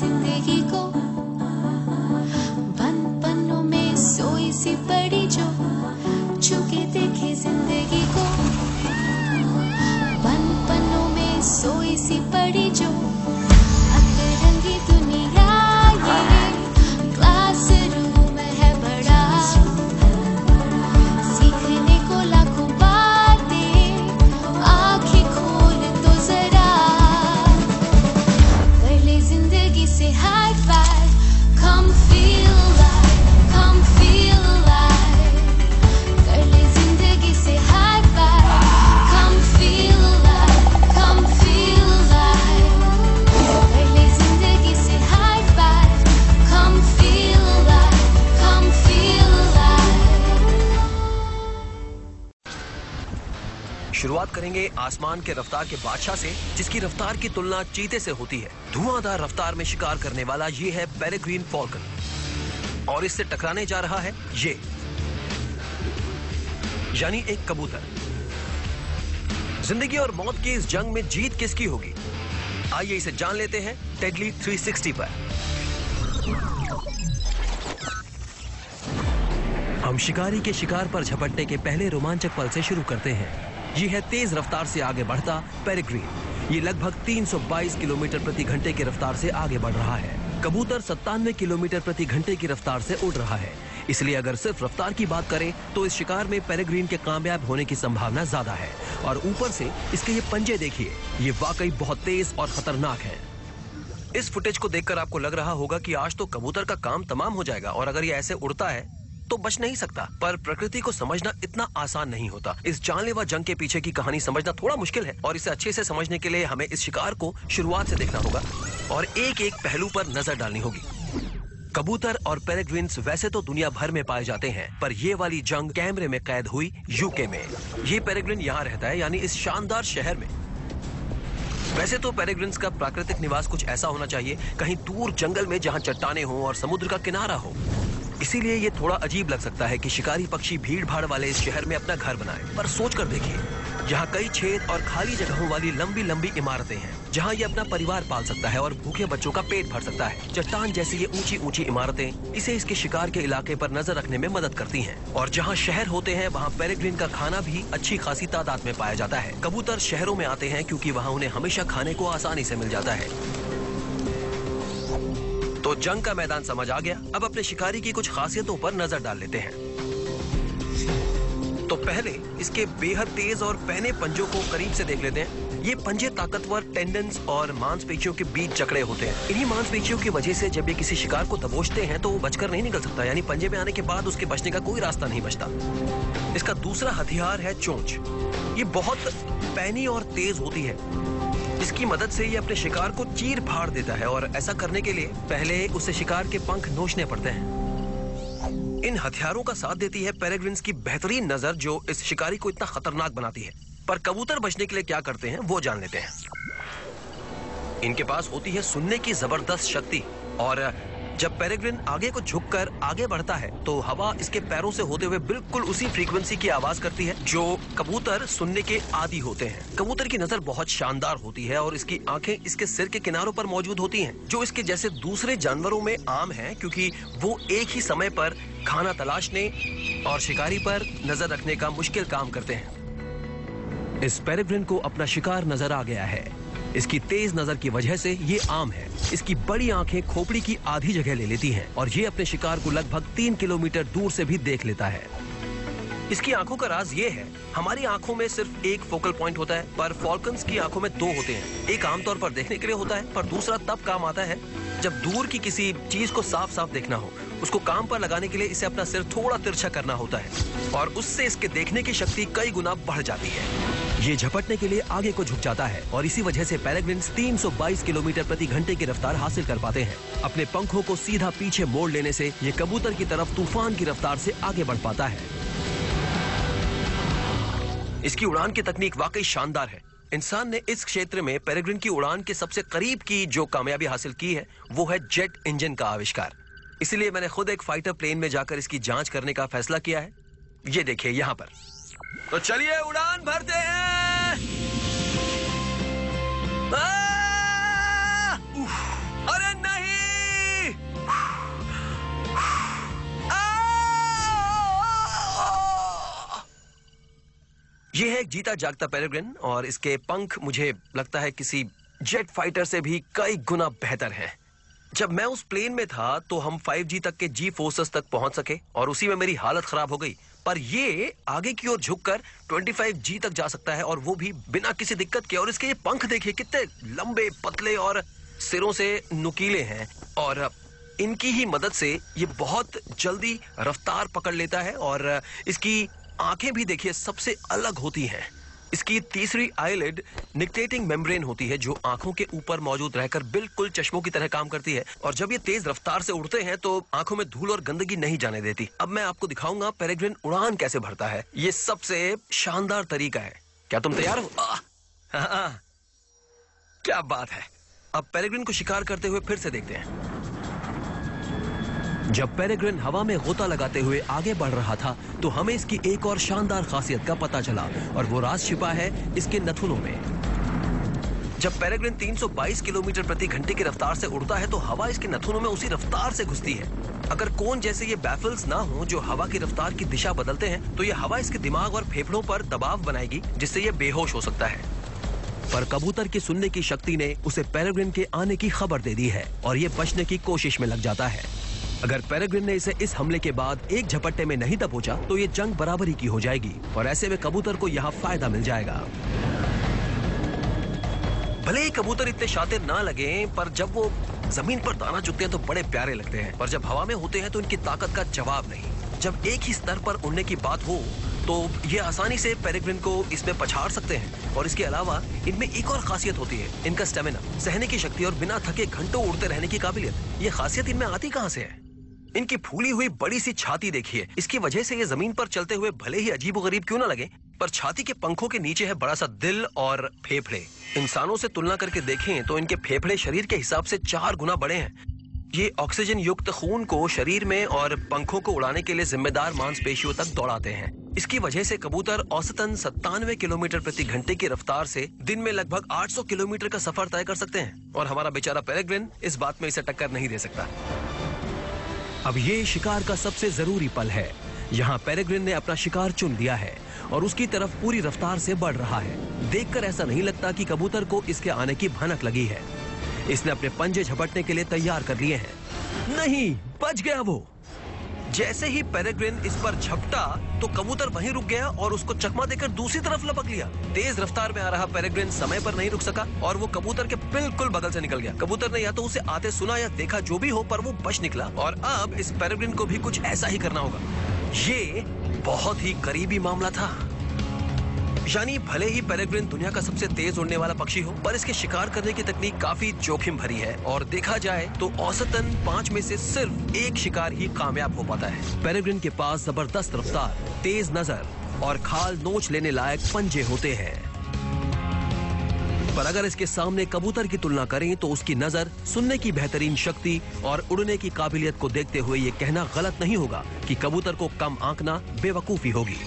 जिंदगी को, बंद पन्नों में सोई सी पड़ी जो, छुके देखे जिंदगी को, बंद पन्नों में सोई सी पड़ी जो, अतरंगी दुनिया ये क्लासरूम है बड़ा, सीखने को लाखों बातें, आंखें खोल तो जरा, कर ले जिंदगी से high five, come feel alive, come feel alive, कर ले जिंदगी से high five, come feel alive, come feel alive, कर ले जिंदगी से high five, come feel alive, come feel alive। शुरुआत करेंगे आसमान के रफ्तार के बादशाह से, जिसकी रफ्तार की तुलना चीते से होती है। धुआंधार रफ्तार में शिकार करने वाला ये है पेरेग्रीन फॉल्कन, और इससे टकराने जा रहा है ये, यानी एक कबूतर। जिंदगी और मौत की इस जंग में जीत किसकी होगी? आइए इसे जान लेते हैं टेडली 360 पर। हम शिकारी के शिकार पर झपटने के पहले रोमांचक पल से शुरू करते हैं। ये है तेज रफ्तार से आगे बढ़ता पेरेग्रीन। ये लगभग 322 किलोमीटर प्रति घंटे की रफ्तार से आगे बढ़ रहा है। कबूतर 97 किलोमीटर प्रति घंटे की रफ्तार से उड़ रहा है। इसलिए अगर सिर्फ रफ्तार की बात करें तो इस शिकार में पेरेग्रीन के कामयाब होने की संभावना ज्यादा है। और ऊपर से इसके ये पंजे देखिए, ये वाकई बहुत तेज और खतरनाक है। इस फुटेज को देखकर आपको लग रहा होगा कि आज तो कबूतर का काम तमाम हो जाएगा और अगर ये ऐसे उड़ता है तो बच नहीं सकता। पर प्रकृति को समझना इतना आसान नहीं होता। इस जानलेवा जंग के पीछे की कहानी समझना थोड़ा मुश्किल है और इसे अच्छे से समझने के लिए हमें इस शिकार को शुरुआत से देखना होगा और एक एक पहलू पर नजर डालनी होगी। कबूतर और पेरेग्रिन्स वैसे तो दुनिया भर में पाए जाते हैं, पर ये वाली जंग कैमरे में कैद हुई यूके में। ये पेरेग्रिन यहाँ रहता है, यानी इस शानदार शहर में। वैसे तो पेरेग्रिन्स का प्राकृतिक निवास कुछ ऐसा होना चाहिए, कहीं दूर जंगल में जहाँ चट्टाने हों और समुद्र का किनारा हो। इसीलिए ये थोड़ा अजीब लग सकता है कि शिकारी पक्षी भीड़ भाड़ वाले इस शहर में अपना घर बनाए। पर सोच कर देखिए, यहाँ कई छेद और खाली जगहों वाली लंबी लंबी इमारतें हैं, जहाँ ये अपना परिवार पाल सकता है और भूखे बच्चों का पेट भर सकता है। चट्टान जैसी ये ऊंची ऊंची इमारतें इसे इसके शिकार के इलाके पर नजर रखने में मदद करती हैं। और जहाँ शहर होते हैं वहाँ पेरेग्रिन का खाना भी अच्छी खासी तादाद में पाया जाता है। कबूतर शहरों में आते हैं क्योंकि वहाँ उन्हें हमेशा खाने को आसानी से मिल जाता है। तो जंग का मैदान समझ आ गया, अब अपने शिकारी की कुछ खासियतों पर नजर डाल लेते हैं। तो पहले इसके बेहद तेज और पैने पंजों को करीब से देख लेते हैं। ये पंजे ताकतवर टेंडन्स और मांसपेशियों के बीच जकड़े होते हैं। इन्हीं मांसपेशियों की वजह से जब ये किसी शिकार को दबोचते हैं तो वो बचकर नहीं निकल सकता, यानी पंजे में आने के बाद उसके बचने का कोई रास्ता नहीं बचता। इसका दूसरा हथियार है चोंच। ये बहुत पैनी और तेज होती है। इसकी मदद से ये अपने शिकार को चीर फाड़ देता है और ऐसा करने के लिए पहले उसे शिकार के पंख नोचने पड़ते हैं। इन हथियारों का साथ देती है पेरेग्रिन्स की बेहतरीन नजर, जो इस शिकारी को इतना खतरनाक बनाती है। पर कबूतर बचने के लिए क्या करते हैं वो जान लेते हैं। इनके पास होती है सुनने की जबरदस्त शक्ति, और जब पेरेग्रिन आगे को झुककर आगे बढ़ता है तो हवा इसके पैरों से होते हुए बिल्कुल उसी फ्रीक्वेंसी की आवाज करती है जो कबूतर सुनने के आदी होते हैं। कबूतर की नजर बहुत शानदार होती है और इसकी आंखें इसके सिर के किनारों पर मौजूद होती हैं, जो इसके जैसे दूसरे जानवरों में आम है, क्योंकि वो एक ही समय पर खाना तलाशने और शिकारी पर नजर रखने का मुश्किल काम करते हैं। इस पेरेग्रिन को अपना शिकार नजर आ गया है। इसकी तेज नजर की वजह से ये आम है। इसकी बड़ी आंखें खोपड़ी की आधी जगह ले लेती हैं और ये अपने शिकार को लगभग 3 किलोमीटर दूर से भी देख लेता है। इसकी आंखों का राज ये है, हमारी आंखों में सिर्फ एक फोकल पॉइंट होता है, पर फॉल्कन्स की आंखों में 2 होते हैं। एक आमतौर पर देखने के लिए होता है, पर दूसरा तब काम आता है जब दूर की किसी चीज को साफ साफ देखना हो। उसको काम पर लगाने के लिए इसे अपना सिर थोड़ा तिरछा करना होता है और उससे इसके देखने की शक्ति कई गुना बढ़ जाती है। ये झपटने के लिए आगे को झुक जाता है और इसी वजह से पेरेग्रिन्स 322 किलोमीटर प्रति घंटे की रफ्तार हासिल कर पाते हैं। अपने पंखों को सीधा पीछे मोड़ लेने से ये कबूतर की तरफ तूफान की रफ्तार से आगे बढ़ पाता है। इसकी उड़ान की तकनीक वाकई शानदार है। इंसान ने इस क्षेत्र में पेरेग्रिन की उड़ान के सबसे करीब की जो कामयाबी हासिल की है वो है जेट इंजन का आविष्कार। इसलिए मैंने खुद एक फाइटर प्लेन में जाकर इसकी जांच करने का फैसला किया है। ये देखिए यहाँ पर। तो चलिए उड़ान भरते हैं। अरे नहीं, ये है एक जीता जागता पेरेग्रिन और इसके पंख मुझे लगता है किसी जेट फाइटर से भी कई गुना बेहतर हैं। जब मैं उस प्लेन में था तो हम 5G तक के जी फोर्सेस तक पहुंच सके और उसी में मेरी हालत खराब हो गई, पर ये आगे की ओर झुककर 25G तक जा सकता है और वो भी बिना किसी दिक्कत के। और इसके ये पंख देखिए कितने लंबे पतले और सिरों से नुकीले हैं और इनकी ही मदद से ये बहुत जल्दी रफ्तार पकड़ लेता है। और इसकी आंखें भी देखिए सबसे अलग होती हैं। इसकी तीसरी आईलिड निक्टेटिंग मेम्ब्रेन होती है जो आंखों के ऊपर मौजूद रहकर बिल्कुल चश्मों की तरह काम करती है और जब ये तेज रफ्तार से उड़ते हैं तो आंखों में धूल और गंदगी नहीं जाने देती। अब मैं आपको दिखाऊंगा पेरेग्रिन उड़ान कैसे भरता है। ये सबसे शानदार तरीका है। क्या तुम तैयार हो? हाँ, क्या बात है। अब पेरेग्रिन को शिकार करते हुए फिर से देखते हैं। जब पेरेग्रिन हवा में गोता लगाते हुए आगे बढ़ रहा था तो हमें इसकी एक और शानदार खासियत का पता चला और वो राज छिपा है इसके नथुनों में। जब पेरेग्रिन 322 किलोमीटर प्रति घंटे की रफ्तार से उड़ता है तो हवा इसके नथुनों में उसी रफ्तार से घुसती है। अगर कोन जैसे ये बैफल्स ना हो जो हवा की रफ्तार की दिशा बदलते हैं तो ये हवा इसके दिमाग और फेफड़ों पर दबाव बनाएगी जिससे ये बेहोश हो सकता है। पर कबूतर की सुनने की शक्ति ने उसे पेरेग्रिन के आने की खबर दे दी है और ये बचने की कोशिश में लग जाता है। अगर पेरेग्रिन ने इसे इस हमले के बाद एक झपट्टे में नहीं दबोचा तो ये जंग बराबरी की हो जाएगी और ऐसे में कबूतर को यहाँ फायदा मिल जाएगा। भले ही कबूतर इतने शातिर ना लगे पर जब वो जमीन पर दाना चुगते हैं तो बड़े प्यारे लगते हैं और जब हवा में होते हैं तो इनकी ताकत का जवाब नहीं। जब एक ही स्तर पर उड़ने की बात हो तो ये आसानी से पेरेग्रिन को इसमें पछाड़ सकते हैं। और इसके अलावा इनमें एक और खासियत होती है, इनका स्टेमिना, सहने की शक्ति और बिना थके घंटों उड़ते रहने की काबिलियत। ये खासियत इनमें आती कहां से है? इनकी फूली हुई बड़ी सी छाती देखिए। इसकी वजह से ये जमीन पर चलते हुए भले ही अजीबोगरीब क्यों ना लगे पर छाती के पंखों के नीचे है बड़ा सा दिल और फेफड़े। इंसानों से तुलना करके देखें तो इनके फेफड़े शरीर के हिसाब से 4 गुना बड़े हैं। ये ऑक्सीजन युक्त खून को शरीर में और पंखों को उड़ाने के लिए जिम्मेदार मांसपेशियों तक दौड़ाते हैं। इसकी वजह से कबूतर औसतन 97 किलोमीटर प्रति घंटे की रफ्तार से दिन में लगभग 800 किलोमीटर का सफर तय कर सकते हैं और हमारा बेचारा पेरेग्रिन इस बात में इसे टक्कर नहीं दे सकता। अब ये शिकार का सबसे जरूरी पल है। यहाँ पेरेग्रिन ने अपना शिकार चुन लिया है और उसकी तरफ पूरी रफ्तार से बढ़ रहा है। देखकर ऐसा नहीं लगता कि कबूतर को इसके आने की भनक लगी है। इसने अपने पंजे झपटने के लिए तैयार कर लिए हैं। नहीं, बच गया वो। जैसे ही पेरेग्रिन इस पर झपटा तो कबूतर वहीं रुक गया और उसको चकमा देकर दूसरी तरफ लपक लिया। तेज रफ्तार में आ रहा पेरेग्रिन समय पर नहीं रुक सका और वो कबूतर के बिल्कुल बगल से निकल गया। कबूतर ने या तो उसे आते सुना या देखा, जो भी हो, पर वो बच निकला और अब इस पेरेग्रिन को भी कुछ ऐसा ही करना होगा। ये बहुत ही करीबी मामला था। यानी भले ही पेरेग्रिन दुनिया का सबसे तेज उड़ने वाला पक्षी हो पर इसके शिकार करने की तकनीक काफी जोखिम भरी है और देखा जाए तो औसतन 5 में से सिर्फ 1 शिकार ही कामयाब हो पाता है। पेरेग्रिन के पास जबरदस्त रफ्तार, तेज नजर और खाल नोच लेने लायक पंजे होते हैं, पर अगर इसके सामने कबूतर की तुलना करें तो उसकी नजर, सुनने की बेहतरीन शक्ति और उड़ने की काबिलियत को देखते हुए ये कहना गलत नहीं होगा कि कबूतर को कम आंकना बेवकूफी होगी।